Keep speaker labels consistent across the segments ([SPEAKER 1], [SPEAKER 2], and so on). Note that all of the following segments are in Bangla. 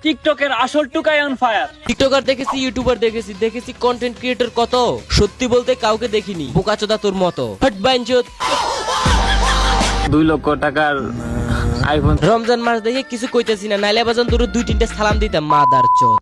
[SPEAKER 1] টিকটকের আসল টুকাই অন ফায়ার।
[SPEAKER 2] টিকটকার দেখেছি, ইউটিউবার দেখেছি কন্টেন্ট ক্রিয়েটর কত, সত্যি বলতে কাউকে দেখিনি বোকাচোদা তোর মতো। হট বাইনচোদ।
[SPEAKER 3] 2 লক্ষ টাকার আইফোন।
[SPEAKER 2] রমজান মাস দেখে কিছু কইতেছি না, নাইলে বাজান তোর 2-3টা সালাম দিতাম মাদার চোদ।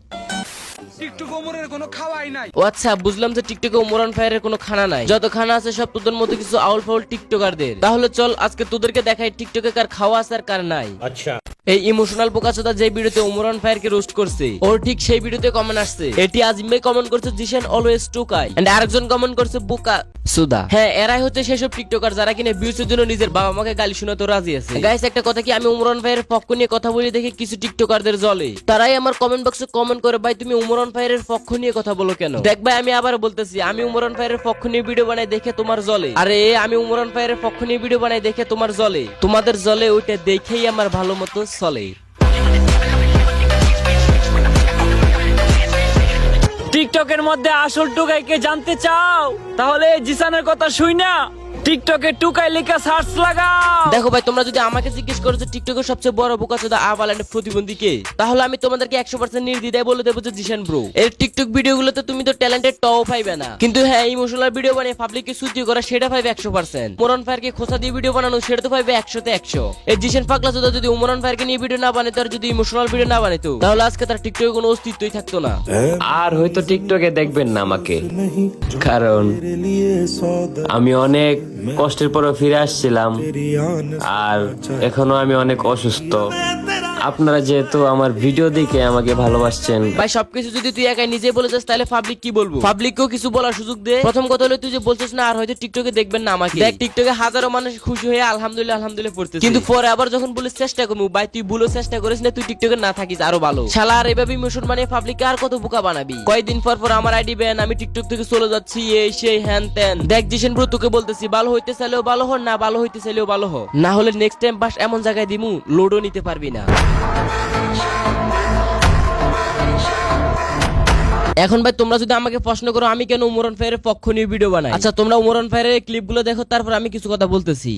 [SPEAKER 4] টিকটক ওমরের কোনো খাওয়াই নাই।
[SPEAKER 2] ও আচ্ছা, বুঝলাম যে টিকটকে ওমরান ফায়ারের কোনো খানা নাই, যত খানা আছে সব তোদের মতো কিছু আউল ফাউল টিকটকারদের। তাহলে চল আজকে তোদেরকে দেখাই টিকটকে কার খাওয়া আছে আর কার নাই। আচ্ছা, এই ইমোশনাল বোকাচোদা যে ভিডিওতে ওমরান ফায়ারকে রোস্ট করছে, ওর ঠিক সেই ভিডিওতে কমেন্ট আসছে। এটি আজিম ভাই কমেন্ট করছে জিশান অলওয়েজ টুকাই, এন্ড আরেকজন কমেন্ট করছে বোকা সুদা। হ্যাঁ, এরাই হচ্ছে সেসব টিকটকার যারা কিনা ভিউজের জন্য নিজের বাবা মাকে গালি শোনাতে রাজি আছে। গাইস, একটা কথা কি, আমি ওমরান ফায়ারের পক্ষ নিয়ে কথা বলি দেখে কিছু টিকটকারদের জ্বলে। তারাই আমার কমেন্ট বক্সে কমেন্ট করে, ভাই তুমি ওমরান ফায়ারের পক্ষ নিয়ে কথা বলো কেন? দেখ ভাই, আমি আবার বলতেছি, আমি ওমরান ফায়ারের পক্ষ নিয়ে ভিডিও বানাই দেখে তোমার জ্বলে। আরে আমি ওমরান ফায়ারের পক্ষ নিয়ে ভিডিও বানাই দেখে তোমার জ্বলে, তোমাদের জ্বলে ওইটা দেখেই আমার ভালো মতো চলে।
[SPEAKER 1] টিকটকের মধ্যে আসল টুকাইকে জানতে চাও? তাহলে জিসানের কথা শুই না, টিকটকে টুকাই লেখা সার্চ লাগাও।
[SPEAKER 2] দেখো ভাই, তোমরা যদি আমাকে জিজ্ঞেস করো যে টিকটকের সবচেয়ে বড় বোকাচোদা আবালান্ড প্রতিবন্ধী কে, তাহলে আমি তোমাদেরকে 100% নির্দ্বিধায় বলে দেবো যে জিশান ব্রো। এর টিকটক ভিডিওগুলোতে তুমি তো ট্যালেন্টেড টও পাইবে না, কিন্তু হ্যাঁ ইমোশনাল ভিডিও বানিয়ে পাবলিককে সুতি করা সেটা পাইবে 100%। ওমরান ফায়ারকে খোসা দিয়ে ভিডিও বানানো সেটা তো পাইবে 100তে 100। এই জিশান পাগলাচোদা যদি ওমরান ফায়ারকে নিয়ে ভিডিও না বানাতো আর যদি ইমোশনাল ভিডিও না বানাতো, তাহলে আজকে তার টিকটকে কোনো অস্তিত্বই থাকতো না।
[SPEAKER 3] আর হয়তো টিকটকে দেখবেন না আমাকে, কারণ আমি অনেক কষ্টের পরে ফিরে আসছিলাম, আর এখনো আমি অনেক অসুস্থ। আপনারা যেহেতু আমার ভিডিও দেখে আমাকে ভালোবাসছেন,
[SPEAKER 2] ভাই সবকিছু যদি তুই একাই নিজে বলে যাস তাহলে পাবলিক কি বলবো? পাবলিককেও কিছু বলার সুযোগ দে। প্রথম কথা হলো তুই যে বলছিস না আর হয়তো টিকটকে দেখবেন না আমাকে, দেখ টিকটকে হাজারো মানুষ খুশি হয়ে আলহামদুলিল্লাহ আলহামদুলিল্লাহ পড়তেছে, কিন্তু পরে আবার যখন বলিস চেষ্টা করবো, ভাই তুই ভুলো চেষ্টা করিস না, তুই টিকটকে না থাকিস আরো ভালো। শালা আর এভাবে ইমোশন মানে পাবলিককে আর কত বোকা বানাবি? কয়েকদিন পর পর আমার আইডি ব্যান, আমি টিকটক থেকে চলে যাচ্ছি, এই সেই হ্যান ত্যান। দেখ জিশান ব্রো, তোকে বলতেছি ভালো হইতে চাইলেও ভালো হ, না ভালো হইতে চাইলেও ভালো হ, না হলে নেক্সট টাইম বাস এমন জায়গায় দিমু লোডও নিতে পারবি না। এখন ভাই তোমরা যদি আমাকে প্রশ্ন করো আমি কেন ওমরান ফায়ারের পক্ষ নিয়ে ভিডিও বানাই, আচ্ছা তোমরা ওমরান ফায়ারের ক্লিপগুলো দেখো, তারপর আমি কিছু কথা বলতেছি।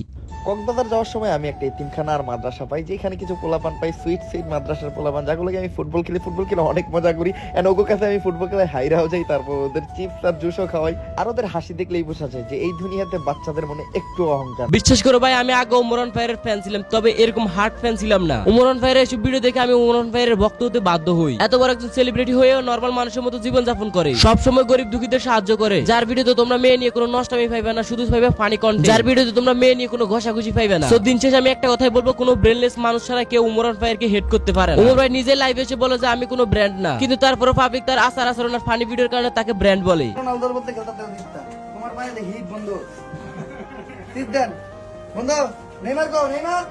[SPEAKER 5] কক্সবাজার যাওয়ার সময় আমি একটা এতিমখানা আর মাদ্রাসা পাই, যেখানে কিছু পোলাপান পাই, সুইট সুইট মাদ্রাসার পোলাপান, যাগুলোকে আমি ফুটবল খেলে অনেক মজা করি। এন্ড ওগো কাছে আমি ফুটবল খেলে হাইরাও যাই, তারপর ওদের চিপস আর জুসও খাওয়াই, আর ওদের হাসি দেখলেই বোঝা যায় যে এই দুনিয়াতে বাচ্চাদের মনে একটু অহংকার।
[SPEAKER 2] বিশ্বাস করো ভাই, আমি আগে ওমরান ফায়ারের ফ্যান ছিলাম, তবে এরকম হার্ড ফ্যান ছিলাম না। ওমরান ফায়ারের এসব ভিডিও দেখে আমি ওমরান ফায়ারের ভক্ত হতে বাধ্য হই। এত বড় একজন সেলিব্রিটি হয়েও নরমাল মানুষের মতো জীবন যাপন করে, সব সময় গরিব দুঃখীদের সাহায্য করে, যার ভিডিওতে তোমরা মেয়ে নিয়ে কোনো নষ্টামি পাইবে না, শুধু পাইবে ফানি কন্টেন্ট, যার ভিডিওতে তোমরা মেয়ে নিয়ে কোনো ঘষাঘষি পাইবে না। দিন শেষে আমি একটা কথাই বলবো, কোনো ব্রেনলেস মানুষ ছাড়া কেউ ওমরান ফায়ারকে হেড করতে পারে না। ওমর ভাই নিজে লাইভে এসে বলে যে আমি কোনো ব্র্যান্ড না, কিন্তু তারপরে পাবলিক তার আচার আচরণ আর ফানি ভিডিওর কারণে তাকে ব্র্যান্ড বলে।
[SPEAKER 5] রোনালদোর বলতে কথা তোমার পায়ে দেখি বন্ধু সিদ্ধান বন্ধু নেইমার গো নেইমার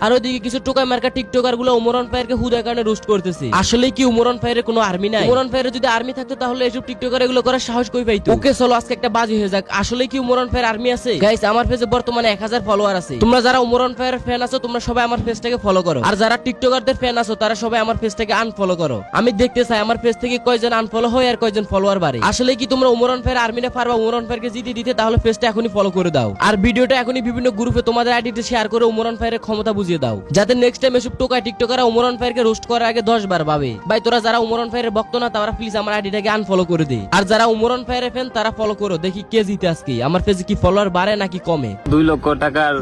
[SPEAKER 5] আর ওইদিকে কিছু টোকাই মার্কা টিকটকার গুলো ওমরান ফায়ারকে হুদার কারণে রোস্ট করতেছে। আসলে কি ওমরান ফায়ারের কোনো আর্মি নাই? ওমরান ফায়ারের যদি আর্মি থাকতো তাহলে এসব টিকটকার এগুলো করার সাহস কই পাইতো? ওকে চলো আজকে একটা বাজি হয়ে যাক, আসলে কি ওমরান ফায়ার আর্মি আছে? গাইস, আমার পেজে বর্তমানে 1000 ফলোয়ার আছে। তোমরা যারা ওমরান ফায়ারের ফ্যান আছো তোমরা সবাই আমার পেজটাকে ফলো করো, আর যারা টিকটকারদের ফ্যান আছো তারা সবাই আমার পেজটাকে আনফলো করো। আমি দেখতে চাই আমার পেজ থেকে কয়জন আনফলো হয় আর কয়জন ফলোয়ার বাড়ে। আসলে কি তোমরা ওমরান ফায়ার আর্মিনে পারবা ওমরান ফায়ারকে জিতে দিতে? তাহলে পেজটা এখনই ফলো করে দাও, আর ভিডিওটা এখনই বিভিন্ন গ্রুপে তোমাদের আইডিতে শেয়ার করে ওমরান ফায়ারের ক্ষমতা বুঝিয়ে দাও, যাতে নেক্সট টাইম এসব টোকাই টিকটকাররা ওমরান ফায়ারকে রোস্ট করার আগে 10 বার ভাবে। ভাই তোরা যারা ওমরান ফায়ারের ভক্ত না তারা প্লিজ আমার আইডিটাকে আনফলো করে দে, আর যারা ওমরান ফায়ারের ফ্যান তারা ফলো করো, দেখি কে জিতে আজকে। আমার পেজে কি ফলোয়ার বাড়ে নাকি কমে?
[SPEAKER 3] 2 লক্ষ টাকার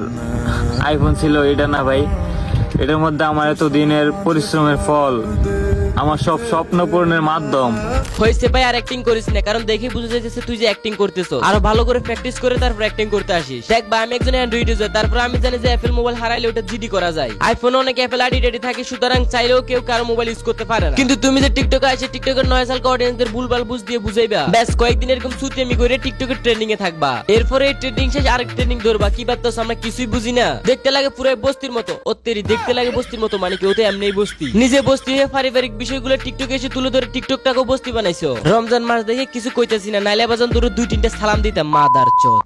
[SPEAKER 3] আইফোন ছিল এটা না ভাই, এটার মধ্যে আমার এত দিনের পরিশ্রমের ফল, আমার সব স্বপ্ন পূরণের মাধ্যম।
[SPEAKER 2] হয়েছে ভাই, আর অ্যাক্টিং করিস না, কারণ দেখে বুঝা যাচ্ছে তুই যে অ্যাক্টিং করতেছো। আরো ভালো করে প্র্যাকটিস করে তারপর অ্যাক্টিং করতে আসিস। দেখ ভাই, আমি একজন অ্যান্ড্রয়েড ইউজার, তারপর আমি জানি যে অ্যাপল মোবাইল হারাইলে ওটা জিডি করা যায়। আইফোনে অনেক অ্যাপল আইডি রেডি থাকে, সুতরাং চাইলেও কেউ কারো মোবাইল ইউজ করতে পারে না। কিন্তু তুমি যে টিকটকে আসে টিকটকের 9 সাল অডিয়েন্সদের ভুলভাল বুঝ দিয়ে বুঝাইবা, ব্যাস কয়েকদিন এরকম সুতিমি করে টিকটকের ট্রেন্ডিং এ থাকবা। এরপরে এই ট্রেন্ডিং শেষ আরেক ট্রেন্ডিং ধরবা, কি পারতাছ আমরা কিছুই বুঝি না। দেখতে লাগে পুরো বস্তির মতো, ওত্তেরি দেখতে লাগে বস্তির মতো, মানে কি ওতে এমনিই বস্তি। নিজে বস্তি হয়ে পারিবারিক বিষয়গুলো টিকটকে এসে তুলে ধরে টিকটকটাকেও বস্তি বানাইছো। রমজান মাস দেখে কিছু কইতেছি না, নাইলে বাজান তোর 2-3টা সালাম দিতাম মাদার চোদ।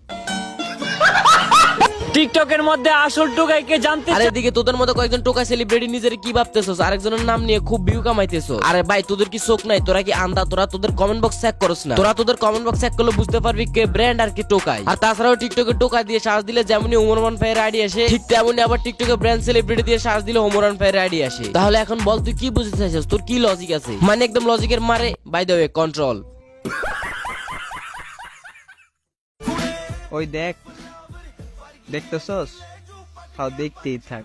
[SPEAKER 1] টিকটকের মধ্যে আসল টুকাইকে জানতে
[SPEAKER 2] আর এদিকে তোদের মতো কয়েকজন টোকা সেলিব্রিটি নিজের কি ভাবতেছস, আরেকজনের নাম নিয়ে খুব ভিউ কামাইতেছস। আরে ভাই তোদের কি চোখ নাই? তোরা কি আন্দা? তোরা তোদের কমেন্ট বক্স চেক করছ না? তোরা তোদের কমেন্ট বক্স চেক করলে বুঝতে পারবি কে ব্র্যান্ড আর কে টোকাই। আর তাছাড়াও টিকটকে টোকা দিয়ে সার্চ দিলে যেমনি ওমরমান ভাইয়ের আইডি আসে, ঠিক তেমনি আবার টিকটকে ব্র্যান্ড সেলিব্রিটি দিয়ে সার্চ দিলে ওমরমান ভাইয়ের আইডি আসে। তাহলে এখন বল তুই কি বুঝতে চাইছিস? তোর কি লজিক আছে? মানে একদম লজিকের মারে। By the way, control.
[SPEAKER 6] ওই দেখ, দেখতেছস? তাও দেখতেই থাক।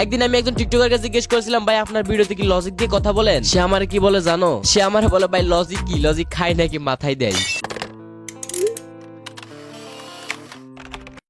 [SPEAKER 2] একদিন আমি একজন টিকটকারকে জিজ্ঞেস করেছিলাম, ভাই আপনার ভিডিওতে কি লজিক দিয়ে কথা বলেন? সে আমারে কি বলে জানো? সে আমারে বলে, ভাই লজিক কি? লজিক খায় নাকি মাথায় দেয়?